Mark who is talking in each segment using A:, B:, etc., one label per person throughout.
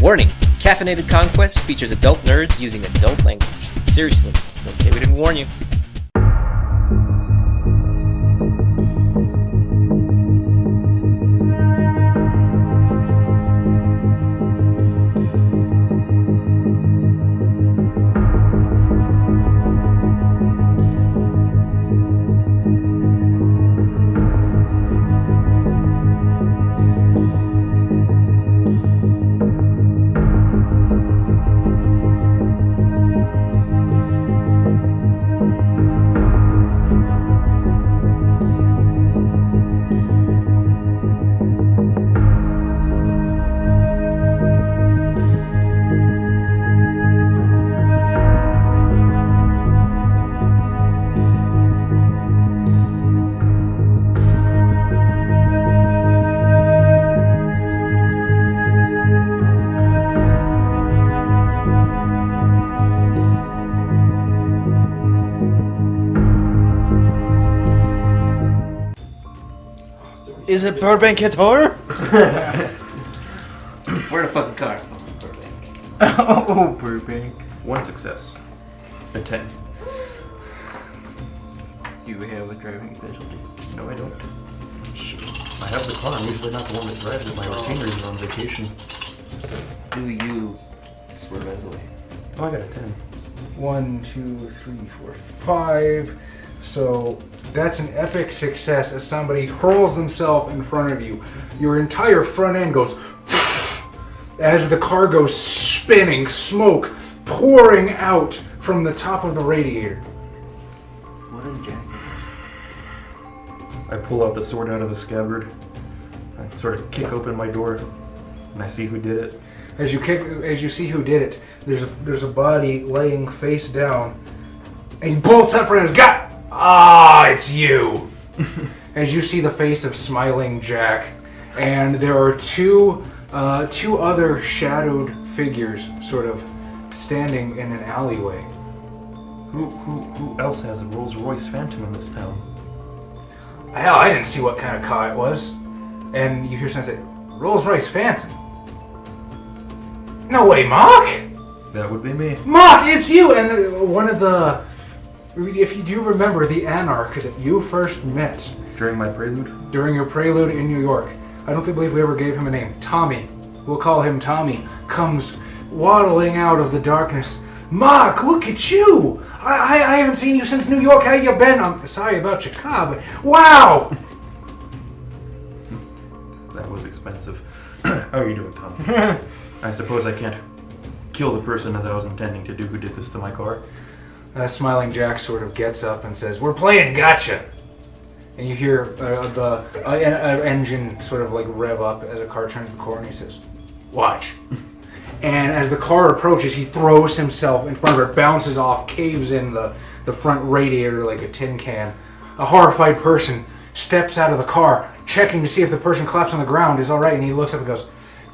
A: Warning! Caffeinated Conquest features adult nerds using adult language. Seriously, don't say we didn't warn you.
B: Is it Burbank hit horror?
A: Where the fucking car? Burbank.
B: Oh, Burbank.
C: 1 success. A 10.
B: Do you have a driving specialty?
C: No, I don't. I have the car. I'm usually not the one that drives it. My retainer is on vacation.
A: Do you swerve out of the way?
C: Oh, I got a 10.
D: 1, 2, 3, 4, 5. So that's an epic success as somebody hurls themselves in front of you. Your entire front end goes as the car goes spinning, smoke pouring out from the top of the radiator.
B: What a jackass.
C: I pull out the sword out of the scabbard. I sort of kick open my door, and I see who did it.
D: As you see who did it, there's a body laying face down, and he bolts up and his gut. Ah, it's you! As you see the face of smiling Jack, and there are two other shadowed figures sort of standing in an alleyway.
C: Who else has a Rolls Royce Phantom in this town?
D: Hell, I didn't see what kind of car it was. And you hear someone say, Rolls Royce Phantom? No way, Mark!
C: That would be me.
D: Mark, it's you! And if you do remember the Anarch that you first met
C: During my prelude?
D: during your prelude in New York, I don't believe we ever gave him a name. Tommy, we'll call him Tommy, comes waddling out of the darkness. Mark, look at you! I haven't seen you since New York. How you been? I'm sorry about your car, but wow!
C: That was expensive. How are you doing, Tom? I suppose I can't kill the person as I was intending to do who did this to my car.
D: Smiling Jack sort of gets up and says, "We're playing gotcha!" And you hear the engine sort of like rev up as a car turns the corner and he says, "Watch." And as the car approaches, he throws himself in front of it, bounces off, caves in the front radiator like a tin can. A horrified person steps out of the car, checking to see if the person collapsed on the ground is alright, and he looks up and goes,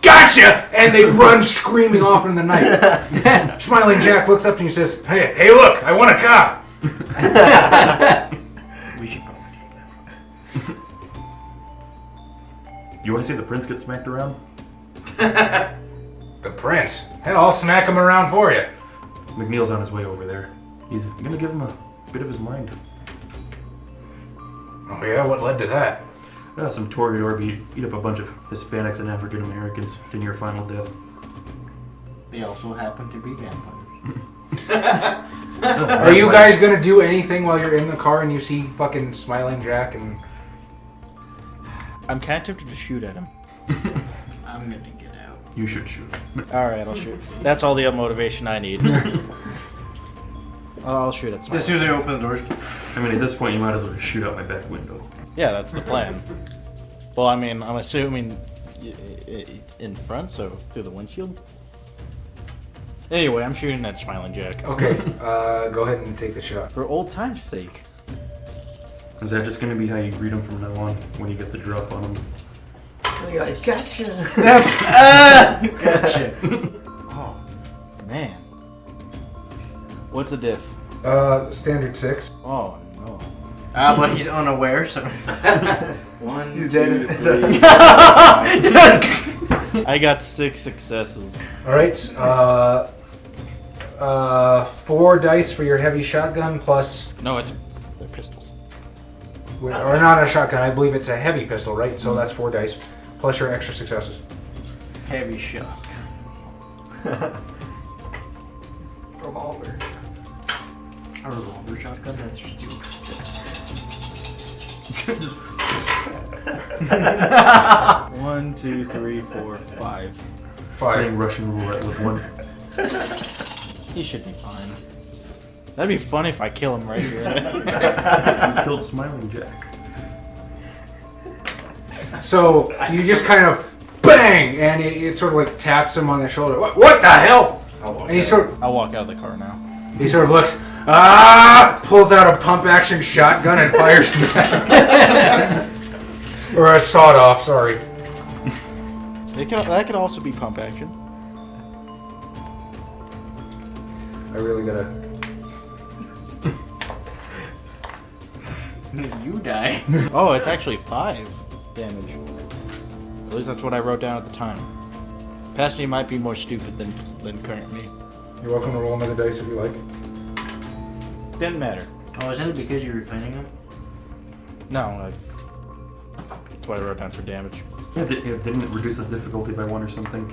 D: "Gotcha!" And they run screaming off in the night. Smiling Jack looks up and he says, Hey, look, I want a car.
B: We should probably do that.
C: You want to see the prince get smacked around?
D: The prince? Hell, I'll smack him around for you.
C: McNeil's on his way over there. He's going to give him a bit of his mind.
D: Oh yeah, what led to that?
C: Some toreador beat up a bunch of Hispanics and African Americans to near final death.
B: They also happen to be vampires.
D: Are you guys gonna do anything while you're in the car and you see fucking Smiling Jack and...
E: I'm kind of tempted to shoot at him.
B: I'm gonna get out.
C: You should shoot.
E: Alright, I'll shoot. That's all the motivation I need. I'll shoot at
B: As soon as I open the doors.
C: I mean, at this point, you might as well just shoot out my back window.
E: Yeah, that's the plan. Well, I mean, I'm assuming it's in front, so through the windshield. Anyway, I'm shooting at Smiling Jack.
D: Okay, go ahead and take the shot.
E: For old time's sake.
C: Is that just going to be how you greet him from now on when you get the drop on him?
B: Gotcha.
E: Gotcha. Oh, man. What's the diff?
D: Standard 6.
E: Oh, no.
B: But he's unaware, so...
E: 1,
B: He's
E: 2,
B: dead.
E: 3, I got 6 successes.
D: All right. 4 dice for your heavy shotgun plus,
E: No, they're pistols.
D: or not a shotgun. I believe it's a heavy pistol, right? So that's 4 dice plus your extra successes.
B: Heavy shot. Revolver. A revolver shotgun? That's stupid.
C: Just
E: 1, 2, 3, 4, 5.
D: 5.
C: playing Russian roulette with one.
E: He should be fine. That'd be fun if I kill him right here.
C: You killed Smiling Jack.
D: So you just kind of bang, and it sort of like taps him on the shoulder. What the hell? And he sort
E: I'll walk out of the car now.
D: of looks, pulls out a pump action shotgun and fires back. Or a sawed off, sorry.
E: That could also be pump action.
D: I really gotta.
B: You die.
E: Oh, it's actually 5 damage. At least that's what I wrote down at the time. Past me might be more stupid than current me.
D: You're welcome to roll another dice if you like.
E: Didn't matter.
B: Oh, isn't it because you were cleaning them?
E: No, that's what I wrote down for damage.
C: Yeah, didn't it reduce the difficulty by 1 or something?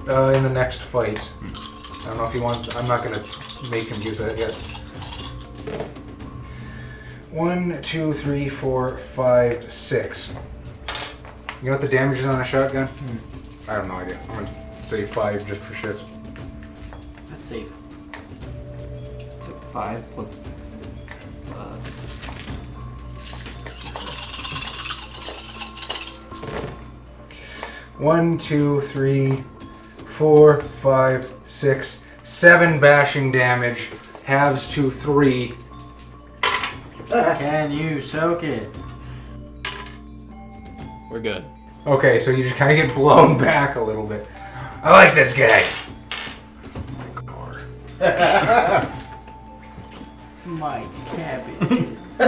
D: In the next fight. I don't know if he wants. I'm not gonna make him use that yet. 1, 2, 3, 4, 5, 6. You know what the damage is on a shotgun? I have no idea. I'm gonna say 5 just for shits.
B: That's safe.
A: 5 plus.
D: 1, 2, 3, 4, 5, 6, 7 bashing damage. Halves to 3.
B: Can you soak it?
E: We're good.
D: Okay, so you just kind of get blown back a little bit. I like this guy. My car.
B: My cabbages.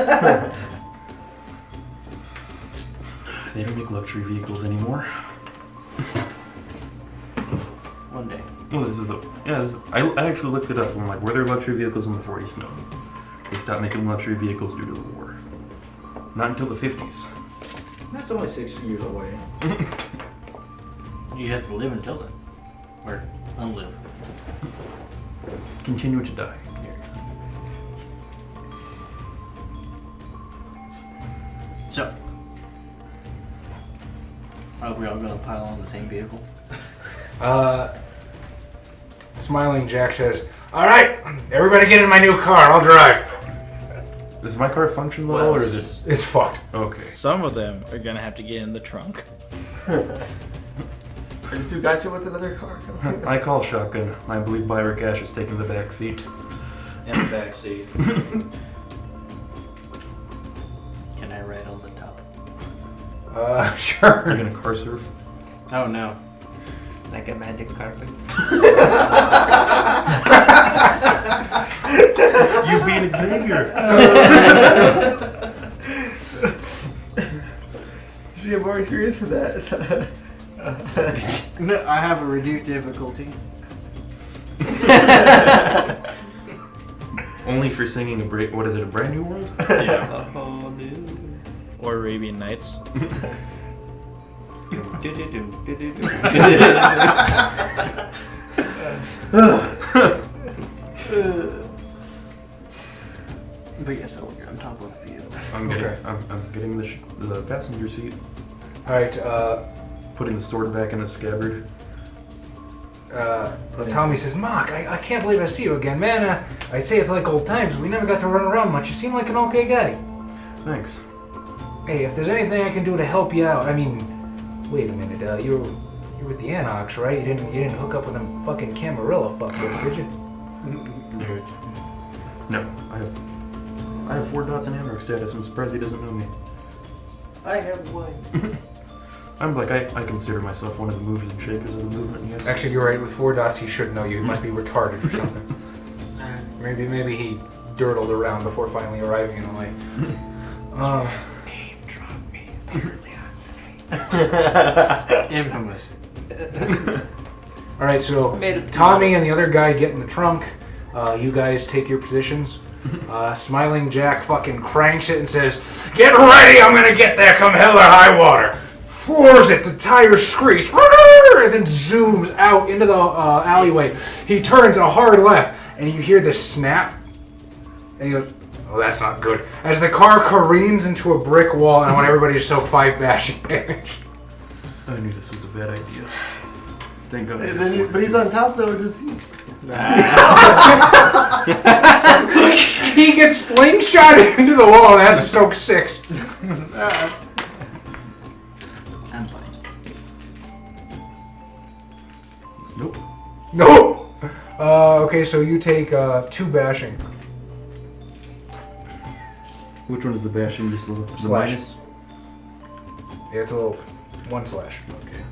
C: They don't make luxury vehicles anymore.
B: One day.
C: Well, this is the I actually looked it up. I'm like, were there luxury vehicles in the 40s? No. They stopped making luxury vehicles due to the war. Not until the 50s.
E: That's only 6 years away.
B: You have to live until then. Or unlive.
C: Continue to die.
B: So, are we all gonna pile on the same vehicle?
D: Smiling Jack says, "Alright, everybody get in my new car, I'll drive."
C: Does my car function well, or is it
D: It's fucked.
C: okay?
E: Some of them are gonna have to get in the trunk.
F: I just got you with another car.
C: I call shotgun. I believe Byra Cash is taking the back seat.
E: In the back seat.
B: Can I ride on the top?
D: Sure.
C: You're gonna car surf?
B: Oh no.
A: Like a magic carpet.
C: You being Xavier.
F: You should get more experience for that.
B: No, I have a reduced difficulty.
C: Only for singing a what is it, a brand new world?
E: Yeah.
A: Oh, dude.
E: Or Arabian Nights.
B: But yes, you're on top of the vehicle.
C: I'm getting,
D: Okay.
C: I'm getting the passenger seat,
D: Alright,
C: putting the sword back in the scabbard.
D: Tommy says, "Mark, I can't believe I see you again, man. I'd say it's like old times. We never got to run around much. You seem like an okay guy.
C: Thanks.
D: Hey, if there's anything I can do to help you out, I mean, wait a minute. You're with the Anox, right? You didn't hook up with them fucking Camarilla fuckers, did you?"
C: No, I have 4 dots in Anarch status. I'm surprised he doesn't know me.
B: I have one.
C: I'm like, I consider myself one of the movers and shakers of the movement, yes.
D: Actually, you're right. With 4 dots, he should know you. He must be retarded or something. Maybe he dirtled around before finally arriving in LA.
B: Infamous.
D: All right, so
A: Made it
D: Tommy and the other guy get in the trunk. You guys take your positions. Smiling Jack fucking cranks it and says, "Get ready! I'm gonna get there, come hell or high water." Floors it, the tires screech, and then zooms out into the alleyway. He turns a hard left, and you hear this snap. And he goes, "Oh, that's not good." As the car careens into a brick wall, and I want everybody to soak 5 bashing damage.
C: I knew this was a bad idea. Thank God.
F: But he's on top though. Does he?
D: He gets slingshotted into the wall, and has to soak 6.
B: I'm fine.
C: Nope.
D: No! Okay, so you take 2 bashing.
C: Which one is the bashing? Just the
D: Slash.
C: minus?
D: Yeah, it's a little 1 slash. Okay.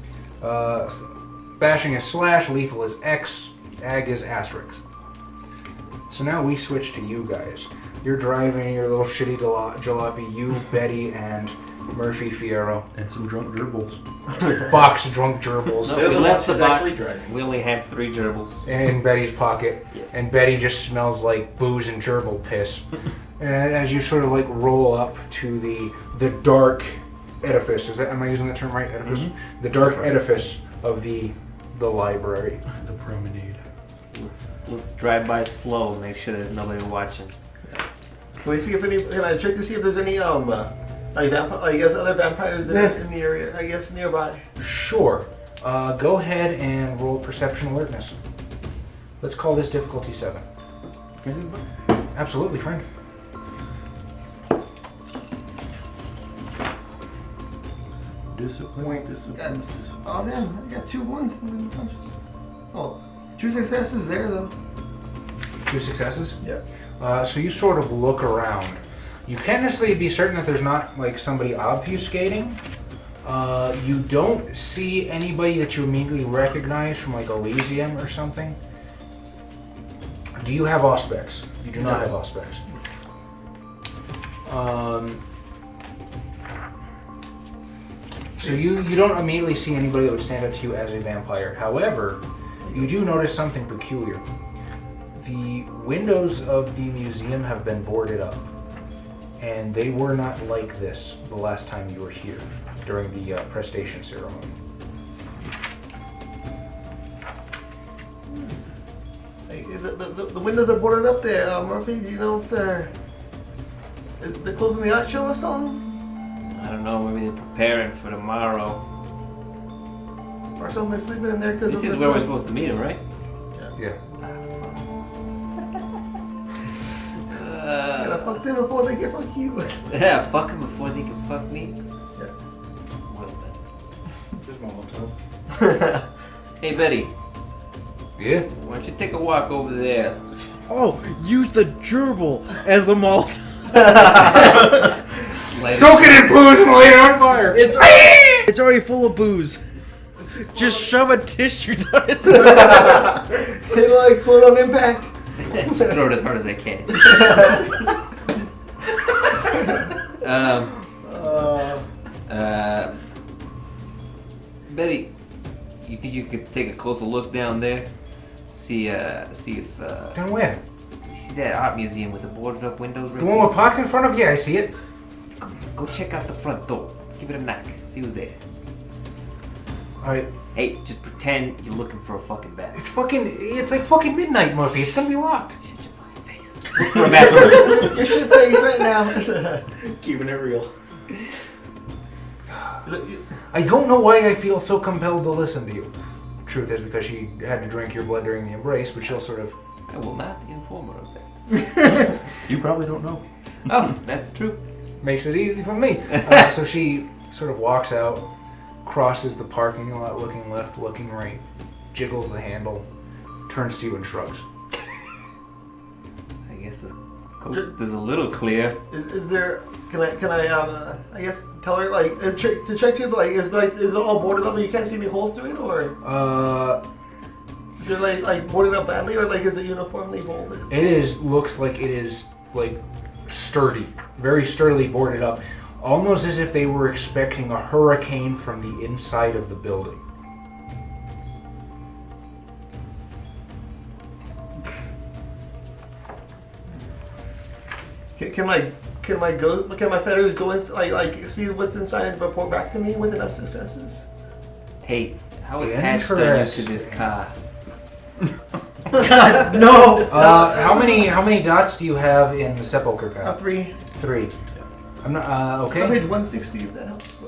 D: Bashing is slash, lethal is X, ag is asterisk. So now we switch to you guys. You're driving your little shitty jalopy, you, Betty, and Murphy Fierro.
C: And some drunk gerbils.
D: Box drunk gerbils
A: No, we left the box. We only have 3 gerbils.
D: in Betty's pocket.
A: Yes.
D: And Betty just smells like booze and gerbil piss. And as you sort of like roll up to the dark edifice, am I using the term right? Edifice?
C: Mm-hmm.
D: The dark edifice of the library.
C: The promenade.
A: Let's drive by slow. Make sure there's nobody watching.
F: Can we see if any? Can I check to see if there's any like I guess other vampires in the area? I guess nearby.
D: Sure. Go ahead and roll perception alertness. Let's call this difficulty 7.
C: Can I do that?
D: Absolutely, friend.
C: Disciplines.
F: Oh man, I got 2 1s and then punches. Oh, 2 successes there though.
D: 2 successes?
F: Yeah.
D: So you sort of look around. You can't necessarily be certain that there's not like somebody obfuscating. You don't see anybody that you immediately recognize from like Elysium or something. Do you have auspex? You do not have auspex. So you don't immediately see anybody that would stand out to you as a vampire. However, you do notice something peculiar. The windows of the museum have been boarded up, and they were not like this the last time you were here during the prestation ceremony.
F: Hey, the windows are boarded up there, Murphy. Do you know if they're closing the art show or something?
A: I don't know. Maybe they're preparing for tomorrow.
F: Or something sleeping in there because
A: This is where we're supposed to meet him, right?
D: Yeah.
F: Gotta fuck them before they can fuck you.
A: Yeah, fuck him before they can fuck me.
F: Yeah.
A: Well
B: There's Molotov.
A: then. Hey, Betty.
D: Yeah?
A: Why don't you take a walk over there?
E: Oh, use the gerbil as the Molotov.
D: Soak it in booze and light it on fire!
E: It's already full of booze. Just shove a tissue down it.
F: It'll explode on impact.
A: Just throw it as hard as I can. Betty, you think you could take a closer look down there? See if
D: Then where?
A: you see that art museum with the boarded up windows right
D: The one
A: there?
D: with parked in front of? Yeah, I see it.
A: Go check out the front door. Give it a knock. See who's there.
D: Alright.
A: Hey, just pretend you're looking for a fucking bat.
D: It's like fucking midnight, Murphy. It's gonna be locked.
A: Shut your fucking face. Look for a bathroom.
F: Your shit face right now.
B: Keeping it real.
D: I don't know why I feel so compelled to listen to you. Truth is because she had to drink your blood during the embrace, but she'll sort of...
A: I will not inform her of that.
C: You probably don't know.
A: Oh, that's true.
D: makes it easy for me. So she sort of walks out, crosses the parking lot, looking left, looking right, jiggles the handle, turns to you and shrugs.
A: I guess the coast is a little clear.
F: Is there? Can I I guess tell her like to check you like is it all boarded up and you can't see any holes through it, or is it like boarded up badly, or like is it uniformly bolted?
D: It looks like it is like sturdy, very sturdily boarded up, almost as if they were expecting a hurricane from the inside of the building.
F: Can my feathers go in, like see what's inside and report back to me with enough successes?
A: Hey, how attached are you to this car?
B: God, no!
D: How many dots do you have in the sepulcher path?
F: 3.
D: 3. I'm not.
F: I
D: Okay.
F: made 160 if that helps.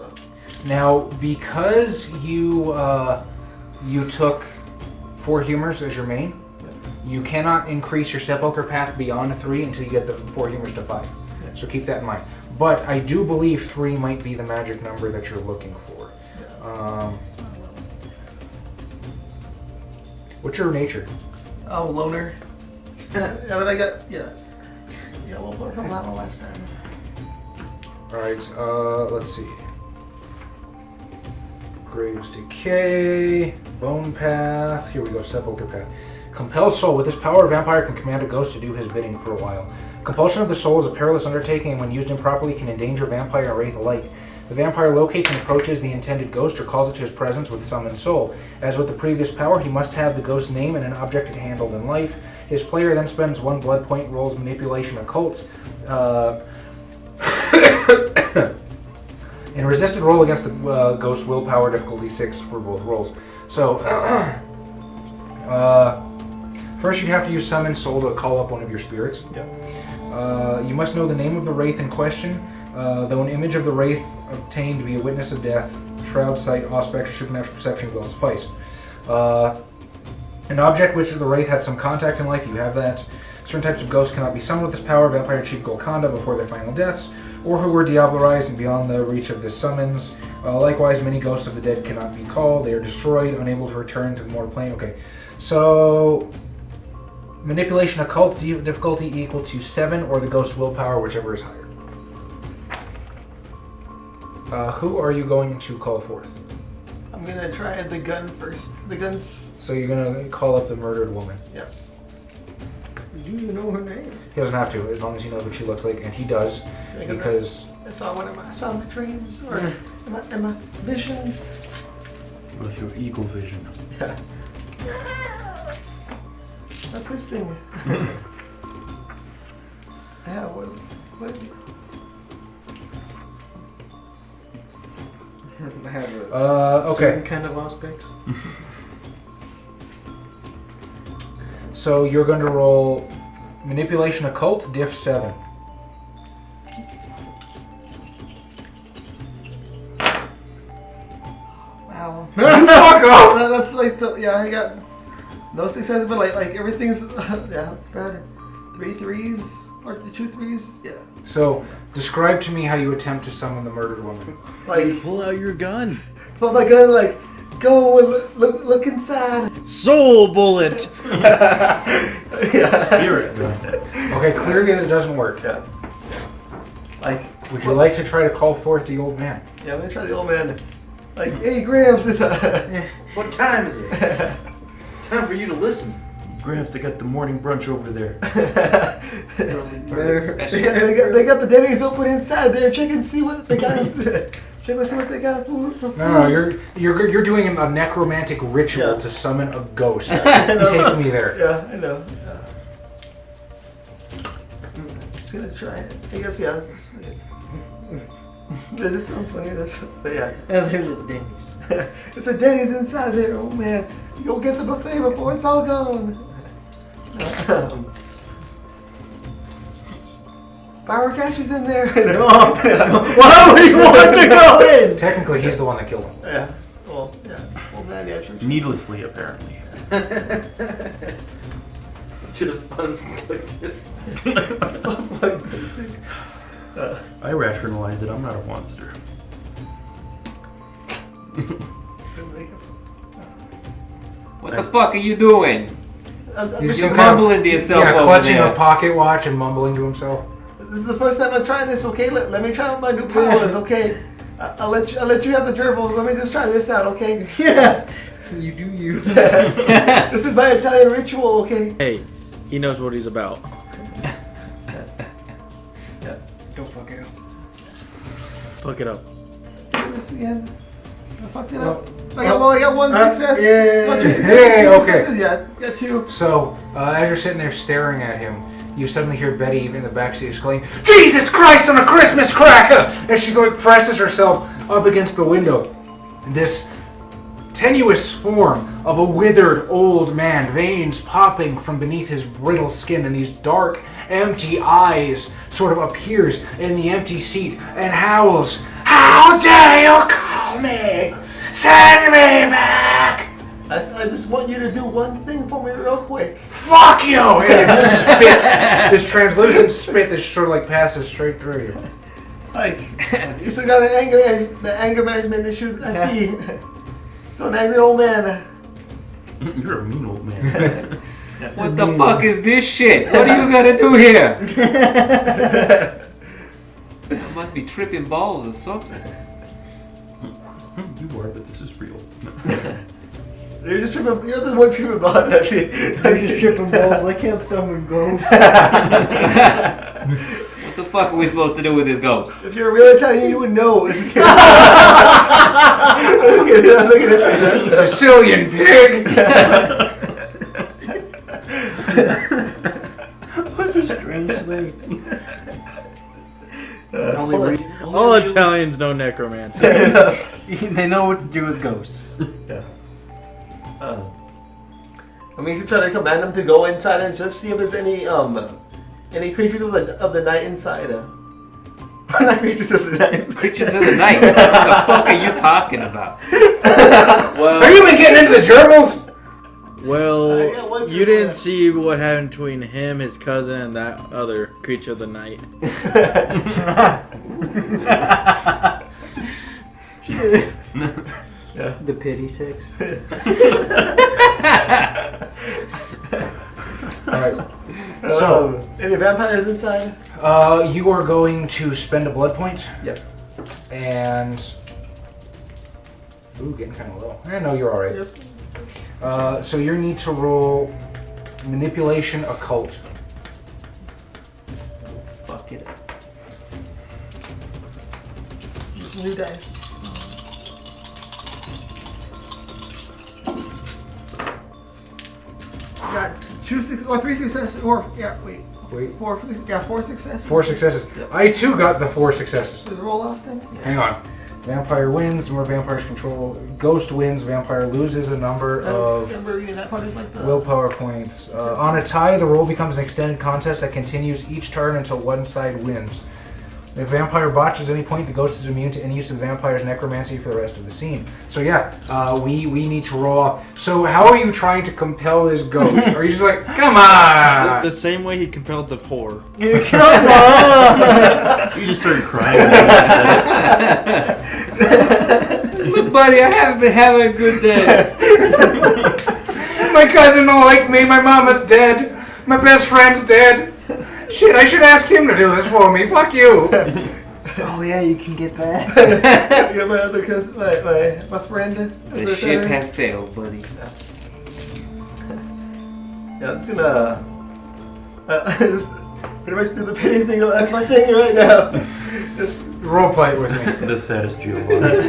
D: Now, because you took 4 humors as your main, you cannot increase your sepulcher path beyond 3 until you get the 4 humors to 5. So keep that in mind. But I do believe 3 might be the magic number that you're looking for. What's your nature?
F: Oh, loner. Yeah, but I got well, learned from that one last time.
D: All right. Let's see. Graves Decay, Bone Path. Here we go. Sepulcher Path. Compel Soul. With this power, a vampire can command a ghost to do his bidding for a while. Compulsion of the soul is a perilous undertaking, and when used improperly, can endanger vampire and wraith alike. The vampire locates and approaches the intended ghost or calls it to his presence with summoned soul. As with the previous power, he must have the ghost's name and an object it handled in life. His player then spends 1 blood point and rolls Manipulation Occult. In a resisted roll against the ghost's willpower, difficulty 6 for both rolls. So, first you have to use Summon Soul to call up one of your spirits.
F: Yeah.
D: You must know the name of the wraith in question, though an image of the wraith obtained via Witness of Death, Shroud Sight, Aspect, or Supernatural Perception will suffice. An object which the wraith had some contact in life, you have that. Certain types of ghosts cannot be summoned with this power. Vampire achieve Golconda before their final deaths, or who were diablerized and beyond the reach of this summons. Likewise, many ghosts of the dead cannot be called. They are destroyed, unable to return to the mortal plane. Okay, so Manipulation Occult, difficulty equal to 7, or the ghost's willpower, whichever is higher. Who are you going to call forth?
F: I'm gonna try the gun first. The gun's.
D: So you're going to call up the murdered woman.
F: Yeah.
B: Do you know her name?
D: He doesn't have to, as long as he knows what she looks like, and he does, because...
F: I saw my dreams or in my visions.
C: With your eagle vision.
F: Yeah. That's his thing. Yeah. What?
B: I have a
D: okay.
B: certain kind of aspects.
D: So you're going to roll Manipulation Occult, diff 7.
F: Wow.
D: Fuck off!
F: That's like I got no success, but like everything's yeah, it's bad. 3 threes or 2 threes, yeah.
D: So describe to me how you attempt to summon the murdered woman.
F: Like
E: Pull out your gun.
F: pull my gun, like go and look inside.
E: Soul bullet.
C: Spirit gun.
D: Okay, clearly that doesn't work.
F: Yeah. Like,
D: Would you like to try to call forth the old man?
F: yeah, I'm gonna try the old man. Like, hey, Grams,
E: What time is it? Time for you to listen.
C: Gramps, they got the morning brunch over there.
F: they got the Denny's open inside there. Check and see what they got. Check and see what they got for food.
D: No, you're doing a necromantic ritual to summon a ghost. Take me there.
F: Yeah, I know. Just gonna try it. I guess, yeah. This sounds funny, but yeah.
B: There's a Denny's.
F: It's a Denny's inside there. Oh man, you go get the buffet before it's all gone. Power Catcher's in there.
B: Why would you want to go in?
D: Technically, he's the one that killed him.
F: Yeah. Well, yeah. Well, man, yeah, true.
C: Needlessly, apparently.
E: Just unflicted.
C: I rationalized it. I'm not a monster.
A: What the fuck are you doing?
F: I'm
D: He's
F: just
D: some kind of-
A: Mumbling to yourself
D: Yeah,
A: over
D: clutching
A: there.
D: a pocket watch and mumbling to himself.
F: This is the first time I'm trying this. Okay, let me try out my new powers. Okay, I'll let you have the gerbils. Let me just try this out. Okay.
B: Yeah. You do you.
F: This is my Italian ritual. Okay.
E: Hey, he knows what he's about.
B: Don't fuck it up.
E: Fuck it up.
F: Do this again. fucked it up. I got one success.
D: Yeah, okay.
F: Yeah, got 2.
D: So, as you're sitting there staring at him, you suddenly hear Betty in the backseat exclaim, "Jesus Christ on a Christmas cracker!" As she like presses herself up against the window. This tenuous form of a withered old man, veins popping from beneath his brittle skin, and these dark, empty eyes sort of appears in the empty seat and howls, "How dare you call me? Send me back!
F: I just want you to do one thing for me real quick.
D: Fuck you!" And it spits, this translucent spit that sort of like passes straight through you.
F: Like, you still got the anger management issues. I see. So an angry old man.
C: You're a mean old man.
G: What the fuck is this shit? What are you gonna do here? I must be tripping balls or something.
C: You are, but this is real.
F: You're just tripping. You're the one tripping balls.
B: I'm just tripping balls. I can't summon ghosts.
G: What the fuck are we supposed to do with this ghost?
F: If you're a real Italian, you would know. Look at it.
D: Sicilian pig!
B: What a strange thing.
E: All Italians know necromancy.
B: They know what to do with ghosts.
F: Yeah. I mean, you could try to command them to go inside and just see if there's any creatures of the night inside. Not creatures of the night.
G: Creatures of the night? What the fuck are you talking about?
E: Well,
D: Have you been getting into the gerbils?
E: well, you didn't see what happened between him, his cousin, and that other creature of the night.
B: The pity sex.
D: Alright. So,
F: any vampires inside?
D: you are going to spend a blood point.
F: Yep.
D: And... Ooh, getting kind of low. No, you're alright.
F: Yes.
D: So you need to roll manipulation occult.
G: Fuck it up.
F: New dice. Got 3 successes, or four successes.
D: 4 successes.
F: Yep.
D: I too got the 4 successes.
F: Just roll off then. Yeah.
D: Hang on. Vampire wins, more vampires control. Ghost wins, vampire loses a number of
F: Remember, that part is like the
D: willpower points. On a tie, the roll becomes an extended contest that continues each turn until one side wins. If vampire botches any point, the ghost is immune to any use of vampire's necromancy for the rest of the scene. So yeah, we need to roll. So how are you trying to compel this ghost? Are you just like, come on?
E: The same way he compelled the whore.
B: Come on!
C: You just started crying.
G: Look, buddy, I haven't been having a good day.
D: My cousin don't like me, my mama's dead, my best friend's dead. Shit, I should ask him to do this for me. Fuck you.
B: Oh yeah, you can get that.
F: yeah, my other cousin, my friend.
G: The ship has sailed, buddy.
F: Yeah, I'm just gonna just pretty much do the pity thing. That's my thing right now. Just
D: Role play it with me.
C: The saddest Giovanni.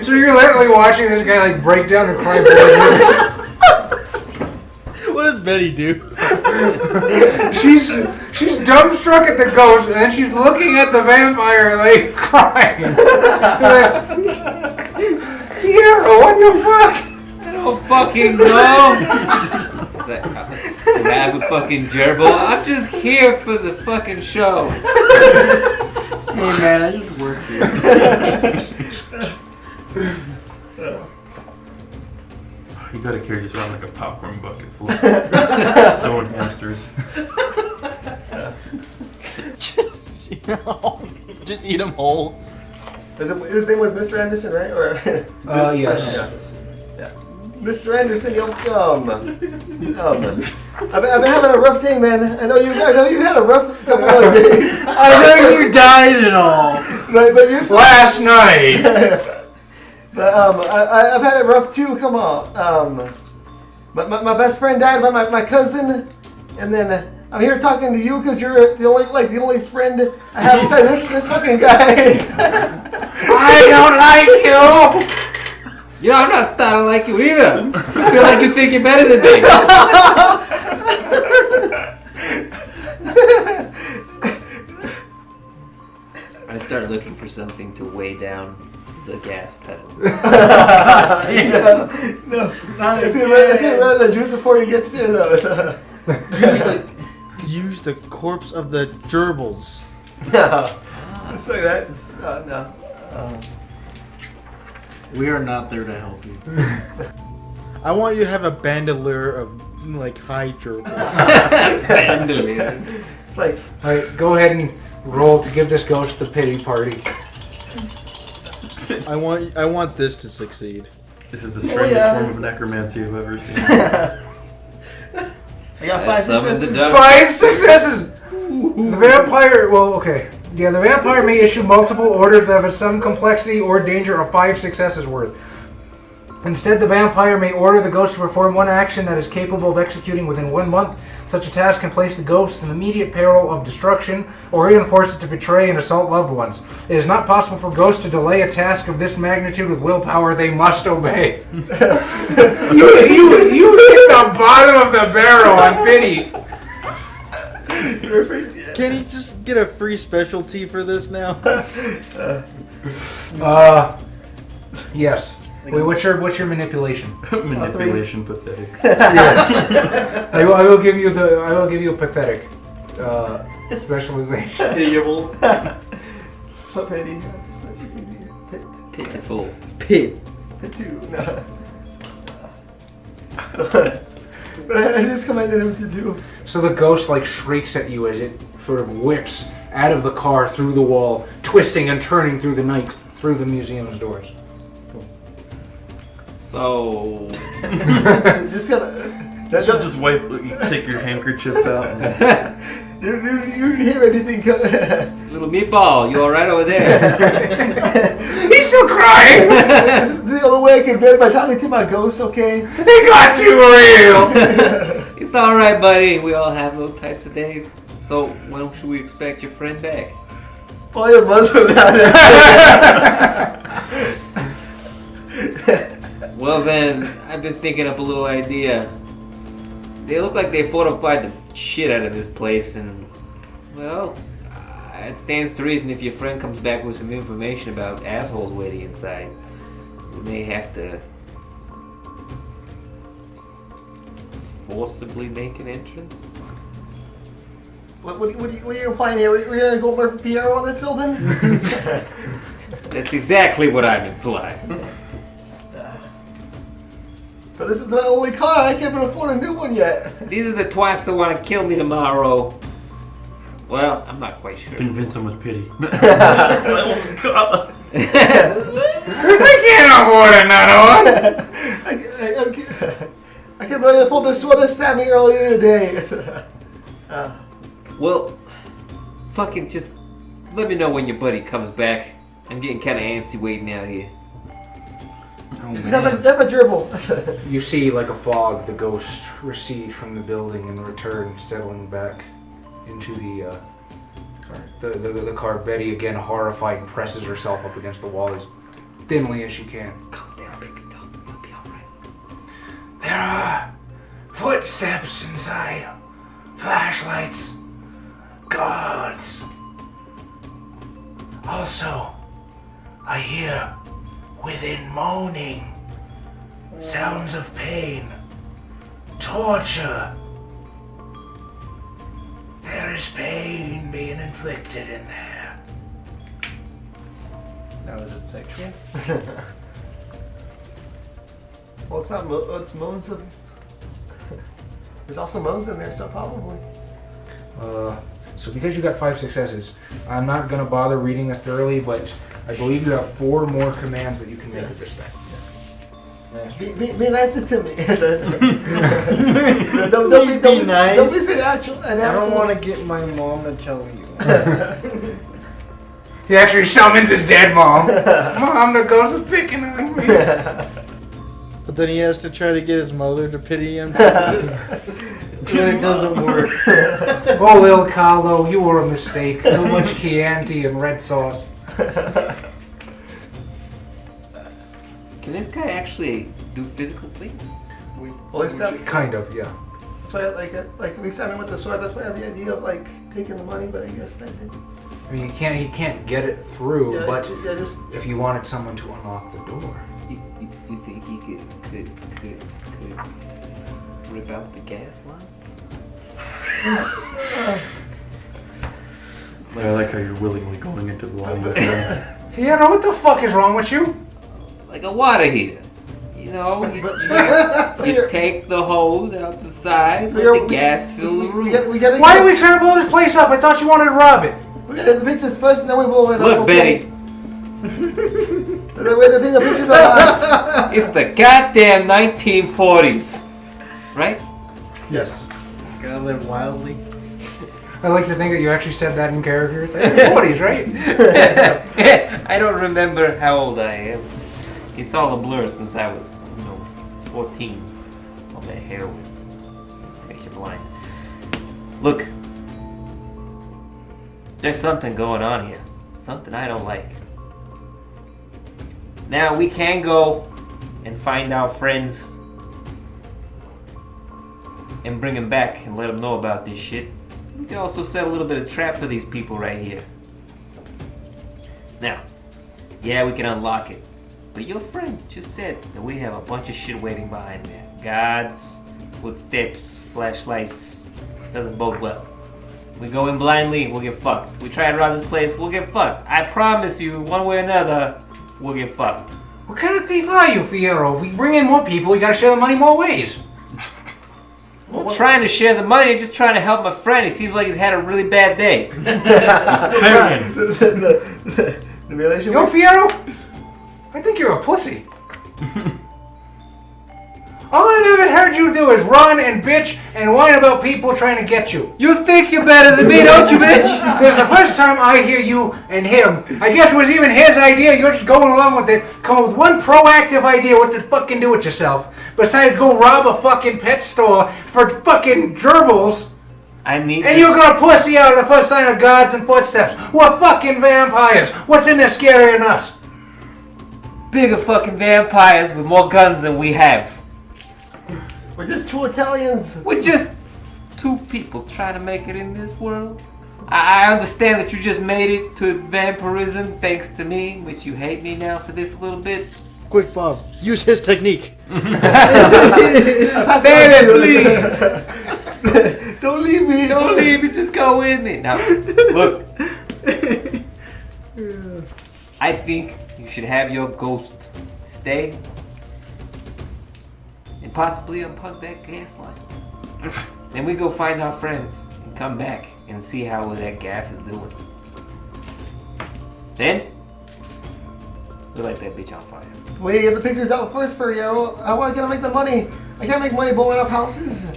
D: So you're literally watching this guy like break down and cry.
E: What does Betty do?
D: She's dumbstruck at the ghost, and then she's looking at the vampire like crying. Hero, what the fuck?
G: I don't fucking know. Is that grab a fucking gerbil? I'm just here for the fucking show.
B: Hey man, I just work here.
C: You gotta carry this around like a popcorn bucket full of stone hamsters.
E: Just eat them whole.
F: His name was Mr. Anderson, right? Or
D: Yes.
F: Yeah. Mr. Anderson, I've been having a rough day, man. I know you had a rough couple of days.
B: I know you died and all.
F: But you're so,
D: Last night.
F: But I've had it rough too. Come on. My best friend died by my cousin, and then I'm here talking to you because you're the only friend I have besides this fucking guy.
D: I don't like you!
G: You know, I'm not starting to like you either. I feel like you think you're better than me. I start looking for something to weigh down the gas pedal.
F: No. It's gonna run the juice before he gets to though.
H: Use the corpse of the gerbils.
F: No. It's like that. No.
E: We are not there to help you.
H: I want you to have a bandolier of like high gerbils.
G: Bandolier.
F: It's like
D: Alright, go ahead and roll to give this ghost the pity party.
H: I want this to succeed.
C: This is the strangest form of necromancy you've ever seen.
F: I got
G: I
F: 5
G: summoned the
F: successes.
G: duck.
D: 5 successes! The vampire, well, okay. Yeah, the vampire may issue multiple orders that have some complexity or danger of 5 successes worth. Instead, the vampire may order the ghost to perform one action that is capable of executing within 1 month. Such a task can place the ghost in immediate peril of destruction or even force it to betray and assault loved ones. It is not possible for ghosts to delay a task of this magnitude with willpower. They must obey. you hit the bottom of the barrel on pity.
H: Can he just get a free specialty for this now?
D: Yes. Wait, what's your manipulation?
C: Manipulation pathetic.
D: Yes. I will give you a pathetic specialization.
E: Pitiable.
F: What penny?
G: Pitiful.
H: Pit.
F: Two. No. But I just commanded him to do.
D: So the ghost like shrieks at you as it sort of whips out of the car through the wall, twisting and turning through the night through the museum's doors.
G: So.
F: Just gotta.
C: You should just wipe. You take your handkerchief out. And
F: You didn't hear anything.
G: Little meatball, you alright over there?
D: He's still crying!
F: The only way I can bear by talking to my ghost, okay?
D: They got too real!
G: It's alright, buddy. We all have those types of days. So, when should we expect your friend back?
F: Probably a month from now.
G: Well then, I've been thinking up a little idea. They look like they fortified the shit out of this place, and well, it stands to reason if your friend comes back with some information about assholes waiting inside, we may have to forcibly make an entrance.
F: What are you implying here? We're gonna go for PR on this building?
G: That's exactly what I'm implying.
F: But this is my only car. I can't even afford a new one yet.
G: These are the twats that want to kill me tomorrow. Well, I'm not quite sure.
C: convince him with pity.
D: I can't afford another one!
F: I can't believe they pulled this sword that stabbed me earlier today.
G: Well, fucking just let me know when your buddy comes back. I'm getting kind of antsy waiting out here.
F: Just have a gerbil.
D: You see, like a fog, the ghost recede from the building and return, settling back into the car. Betty, again horrified, presses herself up against the wall as thinly as she can.
G: Calm down, baby doll. You'll be alright.
D: There are footsteps inside, flashlights, guards. Also, I hear within moaning, sounds of pain, torture. There is pain being inflicted in there.
B: Now, is it sexual?
F: Well, it's not. It's moans of. There's also moans in there, so probably.
D: So because you got 5 successes, I'm not going to bother reading this thoroughly, but I believe you have 4 more commands that you can make with this thing.
F: Be nice to me. Don't be
B: nice.
F: Don't be an actual.
B: I don't want to get my mom to tell you.
D: He actually summons his dead mom. Mom, the ghost is picking on me.
H: but then he has to try to get his mother to pity him.
B: When it doesn't work.
D: Oh, little Carlo, you were a mistake. Too much Chianti and red sauce.
G: Can this guy actually do physical things?
F: Well, it's not.
D: Kind of, yeah.
F: That's why, like we started with the sword. That's why I had the idea of like taking the money, but I guess that didn't.
D: I mean, he can't get it through,
F: Yeah,
D: but
F: yeah, just
D: if you wanted someone to unlock the door.
G: You think he could rip out the gas line?
C: I like how you're willingly going into the line with him.
D: Fiona, what the fuck is wrong with you?
G: Like a water heater. You know, you take the hose out the side, let the gas fill the room.
D: Why are we trying to blow this place up? I thought you wanted to rob it.
F: We gotta get the pictures first, and then we blow it up.
G: Look, Betty,
F: The way to think the pictures are us.
G: it's the goddamn 1940s, right?
F: Yes.
B: It's gotta live wildly.
D: I like to think that you actually said that in character. It's the 40s, right?
G: I don't remember how old I am. It's all a blur since I was, 14. All that heroin makes you blind. Look, there's something going on here. Something I don't like. Now, we can go and find our friends and bring them back and let them know about this shit. We can also set a little bit of trap for these people right here. Now, yeah, we can unlock it. But your friend just said that we have a bunch of shit waiting behind there. Guards, footsteps, flashlights. Doesn't bode well. We go in blindly, we'll get fucked. We try to rob this place, we'll get fucked. I promise you, one way or another, we'll get fucked.
D: What kind of thief are you, Fiero? If we bring in more people, we gotta share the money more ways.
G: I'm not trying to share the money, I'm just trying to help my friend. He seems like he's had a really bad day.
F: The relationship.
D: Yo, Fiero? I think you're a pussy. All I ever heard you do is run and bitch and whine about people trying to get you.
G: You think you're better than me, don't you, bitch?
D: This is the first time I hear you and him. I guess it was even his idea. You're just going along with it. Come up with one proactive idea what to fucking do with yourself. Besides go rob a fucking pet store for fucking gerbils.
G: I need
D: And you're gonna pussy out at the first sign of guards and footsteps. We're fucking vampires. What's in there scarier than us?
G: bigger fucking vampires with more guns than we have.
F: We're just two Italians.
G: We're just two people trying to make it in this world. I understand that you just made it to vampirism thanks to me, which you hate me now for this a little bit.
H: Quick, Bob. Use his technique.
G: Baby, please!
F: Don't leave me.
G: Don't leave me, just go with me. Now, look. I think you should have your ghost stay and possibly unplug that gas line. Then we go find our friends and come back and see how that gas is doing. Then, we light that bitch on fire.
F: We need to get the pictures out first for you. How am I gonna make the money? I can't make money blowing up houses.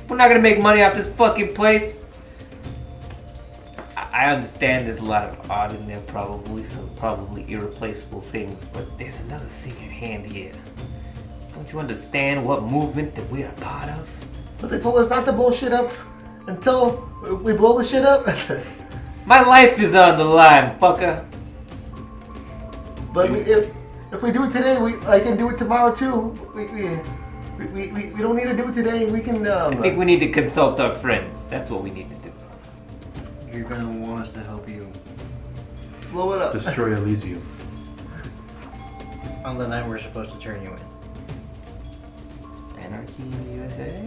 G: We're not gonna make money off this fucking place. I understand there's a lot of art in there, probably some probably irreplaceable things, but there's another thing at hand here. Don't you understand what movement that we're a part of?
F: But they told us not to blow shit up until we blow the shit up.
G: My life is on the line, fucker.
F: But if we do it today, I can do it tomorrow too. We don't need to do it today. We can.
G: I think we need to consult our friends. That's what we need to do.
B: You're gonna want us to help you
F: blow it up.
C: Destroy Elysium.
B: on the night we're supposed to turn you in.
G: Anarchy USA?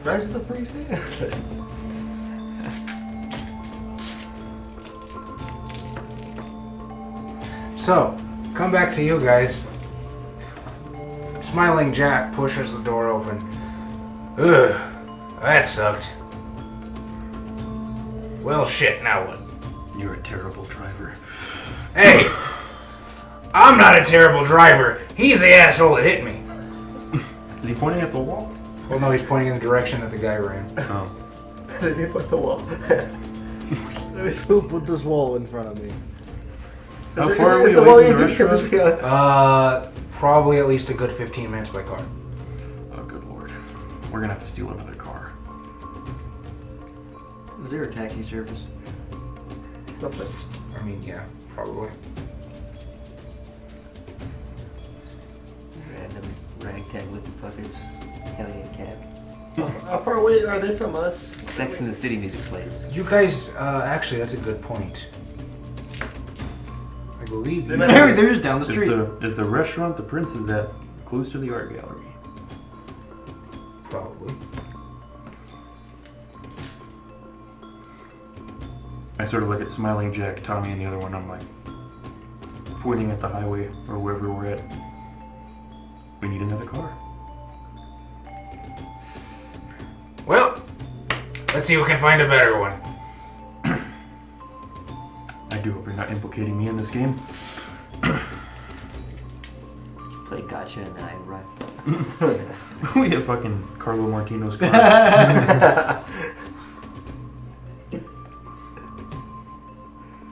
F: Rise of the Precinct.
D: So, come back to you guys. Smiling Jack pushes the door open. Ugh, that sucked. Well, shit, now what?
C: You're a terrible driver.
D: Hey! I'm not a terrible driver. He's the asshole that hit me.
C: Is he pointing at the wall?
D: Well, no, he's pointing in the direction that the guy ran.
C: Oh.
F: They did put the wall.
H: Who put this wall in front of me?
C: How far are we
F: the
C: away
F: wall
C: from
F: you
C: the
F: did,
C: restaurant?
D: Probably at least a good 15 minutes by car.
C: Oh, good lord. We're gonna have to steal another car.
B: Is there a taxi service?
F: Something.
D: I mean, yeah, probably.
G: Random ragtag looking fuckers. Hellion cab.
F: How far away are they from us?
G: Sex in the City music plays.
D: You guys, actually, that's a good point. I believe you.
B: There it is down the street.
C: Is the restaurant the Prince is at close to the art gallery?
D: Probably.
C: I sort of look at Smiling Jack, Tommy, and the other one. I'm like, pointing at the highway or wherever we're at. We need another car.
D: Well, let's see who can find a better one.
C: I do hope you're not implicating me in this game.
G: Play gotcha and I run.
C: We have fucking Carlo Martino's car.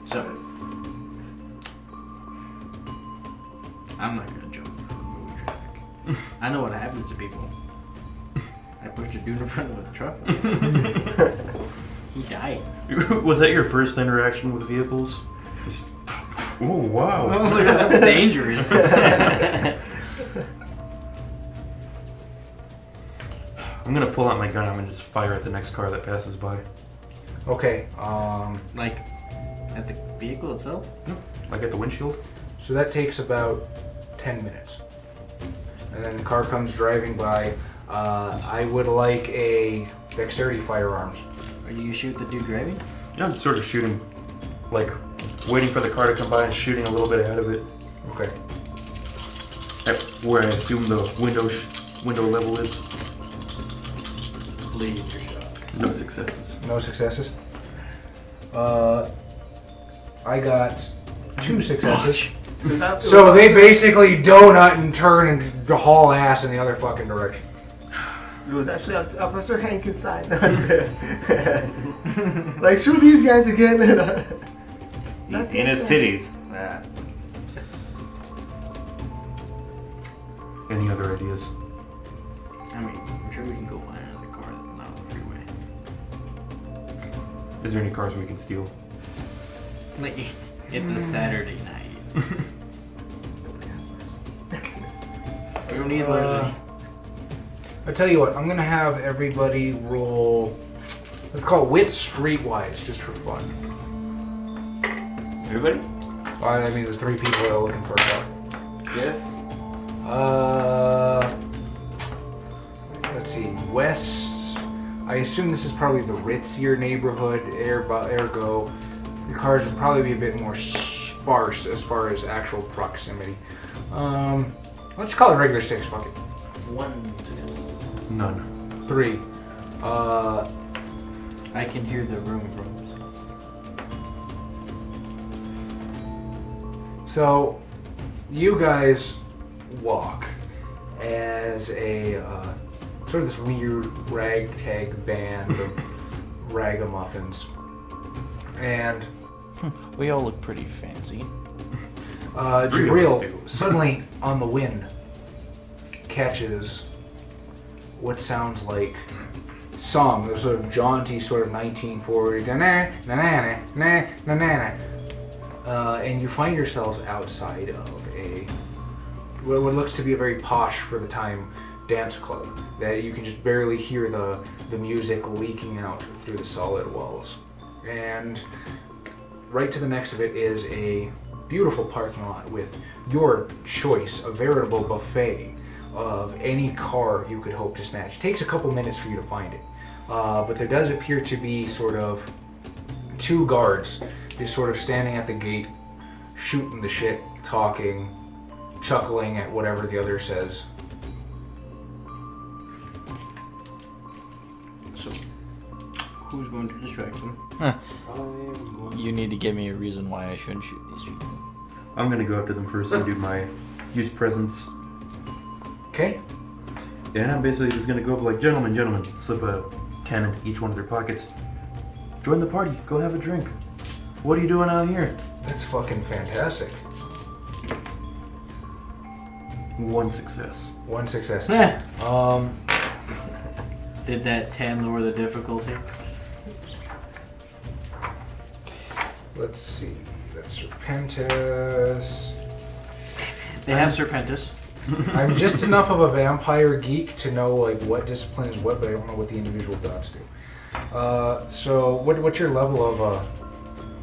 E: So, I'm not gonna jump in front of moving traffic. I know what happens to people. I pushed a dude in front of a truck once. He died.
C: Was that your first interaction with vehicles? Just, oh, wow.
E: Oh, look at that. Dangerous.
C: I'm gonna pull out my gun. I'm gonna just fire at the next car that passes by.
D: Okay,
E: Like, at the vehicle itself?
C: Like at the windshield.
D: so that takes about 10 minutes. And then the car comes driving by. I would like a dexterity firearms.
E: Or do you shoot the dude driving?
C: Yeah, I'm sort of shooting, like, waiting for the car to come by and shooting a little bit ahead of it.
D: Okay.
C: At where I assume the window level is.
E: Leave your shot.
C: No successes.
D: No successes. I got 2 successes. So they basically donut and turn and haul ass in the other fucking direction.
F: It was actually Officer Hank inside. Like, shoot these guys again.
G: These inner cities.
C: Any other ideas?
E: I mean, I'm sure we can go find another car that's not on the freeway.
C: Is there any cars we can steal?
E: Like, it's a Saturday night. We don't need those.
D: I tell you what, I'm gonna have everybody roll. Let's call it wits streetwise, just for fun.
G: Everybody?
D: Well, I mean, there's 3 people that are looking for a car.
G: Jeff?
D: Let's see, West. I assume this is probably the ritzier neighborhood. Ergo, the cars would probably be a bit more sparse as far as actual proximity. Let's call it regular 6. Fuck it.
E: 1.
C: None.
D: 3.
E: I can hear the room rooms.
D: So, you guys walk as a sort of this weird ragtag band of ragamuffins, and
E: We all look pretty fancy.
D: JIBRIL
C: do.
D: suddenly on the wind catches what sounds like song, a sort of jaunty sort of 1940s, and you find yourselves outside of what looks to be a very posh for the time dance club that you can just barely hear the music leaking out through the solid walls. And right to the next of it is a beautiful parking lot with your choice, a veritable buffet of any car you could hope to snatch. It takes a couple minutes for you to find it, but there does appear to be sort of 2 guards just sort of standing at the gate, shooting the shit, talking, chuckling at whatever the other says.
E: So, who's going to distract them? You need to give me a reason why I shouldn't shoot these people.
C: I'm gonna go up to them first and do my use presence.
D: Okay?
C: And I'm basically just gonna go up like, gentlemen, slip a can into each one of their pockets. Join the party, go have a drink. What are you doing out here?
D: That's fucking fantastic.
C: 1 success.
D: 1 success.
E: Eh.
D: Um,
E: Did that 10 lower the difficulty?
D: let's see. That's Serpentis.
E: They have Serpentis.
D: I'm just enough of a vampire geek to know like what discipline is what, but I don't know what the individual dots do. So what's your level of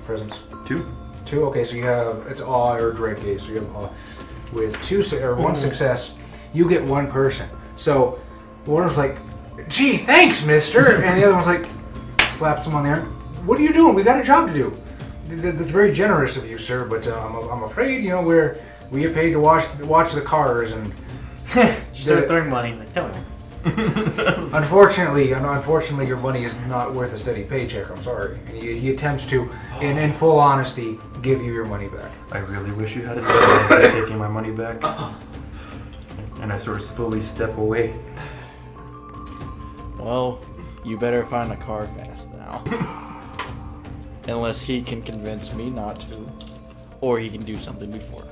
D: presence?
C: 2.
D: 2. Okay, so you have it's awe or dread gaze. So you have awe. With 1 success, you get 1 person. So one was like, "Gee, thanks, Mister," and the other one's like, slaps him on the arm. "What are you doing? We got a job to do." That's very generous of you, sir, but I'm afraid we get paid to watch the cars, and
E: Start throwing money. Like, tell me.
D: unfortunately, your money is not worth a steady paycheck. I'm sorry. And he attempts to, in full honesty, give you your money back.
C: I really wish you hadn't done that instead of taking my money back. And I sort of slowly step away.
H: Well, you better find a car fast now. Unless he can convince me not to, or he can do something before.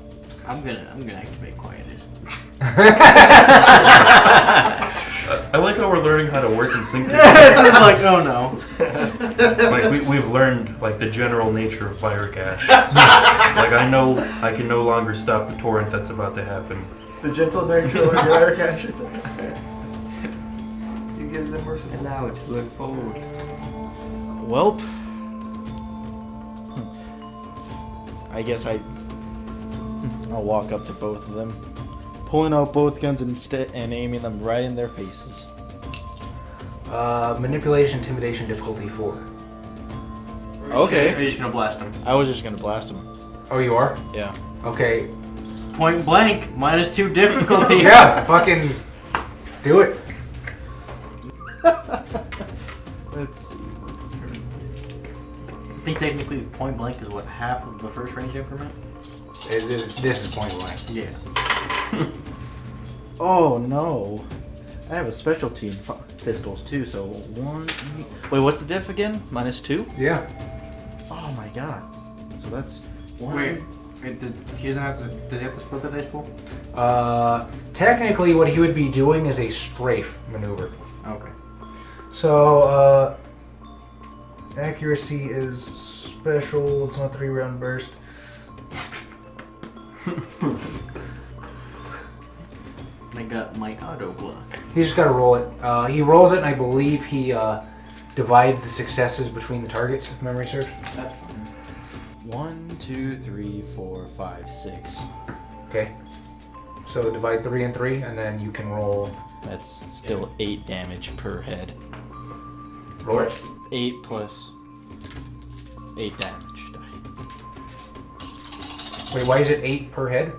E: I'm gonna activate quietness.
C: I like how we're learning how to work in sync.
E: It's like, oh no.
C: Like we've learned like the general nature of fire cash. Like I know I can no longer stop the torrent that's about to happen.
F: The gentle nature of your air cash. He gives them mercy.
G: Allow it to unfold.
H: Welp. I guess I'll walk up to both of them, pulling out both guns and aiming them right in their faces.
D: Manipulation, intimidation, difficulty 4.
H: Okay.
E: Are you just gonna blast him?
H: I was just gonna blast him.
D: Oh, you are?
H: Yeah.
D: Okay.
E: Point blank, -2 difficulty.
D: Yeah, fucking do it.
H: Let's see.
E: I think technically point blank is what, half of the first range increment?
D: This is point blank.
E: Yeah.
H: Oh no. I have a specialty in pistols too, so 1. Wait, what's the diff again? -2?
D: Yeah.
H: Oh my god. So that's 1.
E: Wait, he doesn't have to. Does he have to split the dice pool?
D: Technically, what he would be doing is a strafe maneuver.
E: Okay.
D: So, accuracy is special. It's not a 3-round burst.
E: I got my auto block.
D: He's just got to roll it. He rolls it, and I believe he divides the successes between the targets, if memory serves.
E: That's fine.
H: 1, 2, 3, 4, 5, 6.
D: Okay. So divide 3 and 3, and then you can roll.
H: That's still 8 damage per head.
D: Roll it.
H: 8 plus 8 damage die.
D: Wait, why is it 8 per head?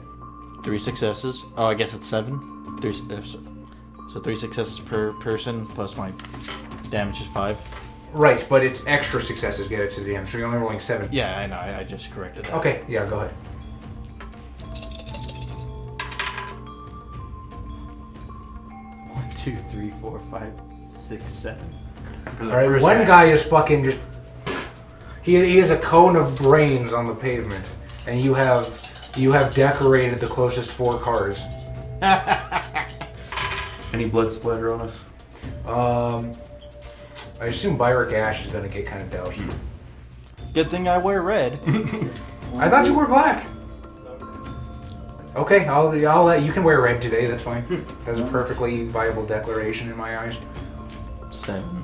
H: 3 successes. Oh, I guess it's 7. 3. So 3 successes per person plus my damage is 5.
D: Right, but it's extra successes get it to the end, so you're only rolling 7.
H: Yeah, I know. I just corrected that.
D: Okay, yeah, go ahead.
H: 1, 2, 3, 4, 5, 6, 7.
D: Alright, one guy is fucking just... He is a cone of brains on the pavement, and you have decorated the closest 4 cars.
C: Any blood splatter on us?
D: I assume Byrick Ash is gonna get kind of doused.
H: Good thing I wear red.
D: I thought you were black. Okay, I'll let you can wear red today. That's fine. That's a perfectly viable declaration in my eyes.
H: 7.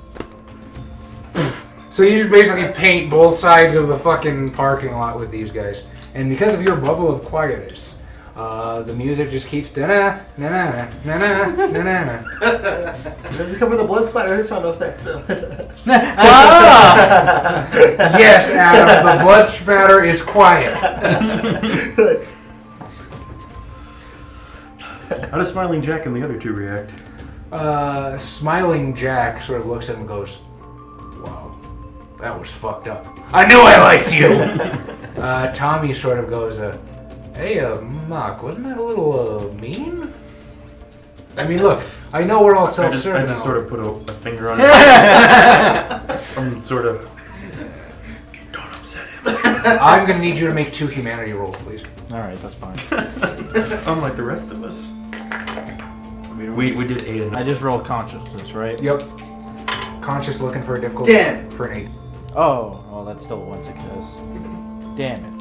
D: So you just basically paint both sides of the fucking parking lot with these guys, and because of your bubble of quietness, the music just keeps da-na, na-na, na-na, na-na.
F: Just come with a blood splatter sound effect.
D: Yes, Adam, the blood spatter is quiet.
C: How does Smiling Jack and the other 2 react?
D: Smiling Jack sort of looks at him and goes, "Wow, that was fucked up. I knew I liked you." Tommy sort of goes, "Hey, Mark, wasn't that a little mean?" I mean, look, I know we're all
C: I
D: self-serving.
C: just sort of put a finger on it. I'm sort of... Don't upset him.
D: I'm gonna need you to make 2 humanity rolls, please.
H: Alright, that's fine.
C: Unlike the rest of us. We did 8 and
H: I just roll consciousness, right?
D: Yep. Conscious looking for a difficulty.
B: 10.
D: For an 8.
H: Oh, well, that's still one success. Damn it.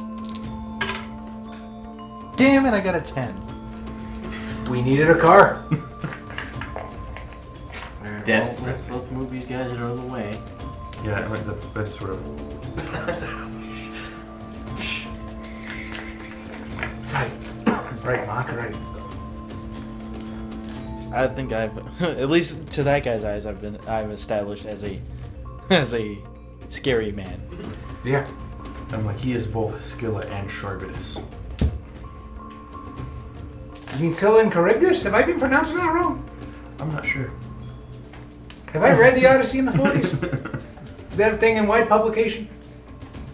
H: Damn it, I got a 10.
D: We needed a car.
E: Alright,
G: Desperate.
E: well, let's move these guys out of the way.
C: Yeah, like that's sort of.
D: Right, Mark, right.
H: I think I've, at least to that guy's eyes, I'm established as a scary man.
D: Yeah.
C: I'm like, he is both Scylla and Charybdis.
D: You mean Scylla and Charybdis? Have I been pronouncing that wrong?
C: I'm not sure.
D: Have I read the Odyssey in the 40s? Is that a thing in white publication?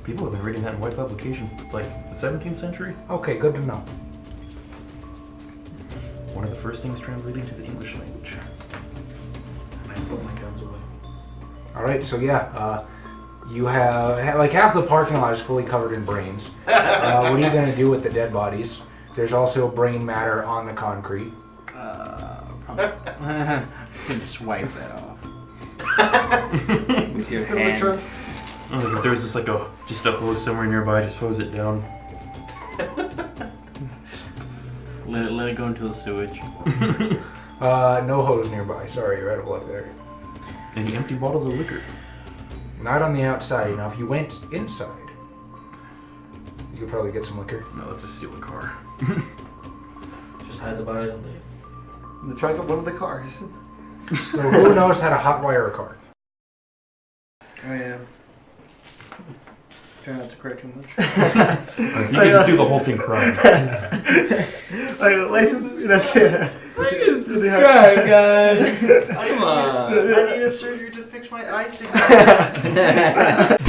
C: People have been reading that in white publications since like the 17th century.
D: Okay, good to know.
C: One of the first things translating to the English language.
E: I put my guns away.
D: Alright, so yeah, you have, like half the parking lot is fully covered in brains. What are you going to do with the dead bodies? There's also brain matter on the concrete.
E: Probably. Can swipe that off.
G: With your
F: It's gonna be
G: hand.
F: true.
C: Oh, like if there's just like a hose somewhere nearby, just hose it down.
E: Let it go into the sewage.
D: No hose nearby. Sorry, you're out of luck there.
C: Any empty bottles of liquor?
D: Not on the outside. Now, if you went inside, you could probably get some liquor.
C: No, let's just steal a car.
F: Just hide the bodies and leave. In the trunk of one of the cars.
D: So who knows how to hotwire a car?
B: I am. Try not to cry too much.
C: If you can just do the whole thing crying.
F: Like, license, that's it.
G: Subscribe, guys. Come on.
F: I need a surgery to fix my eye signal.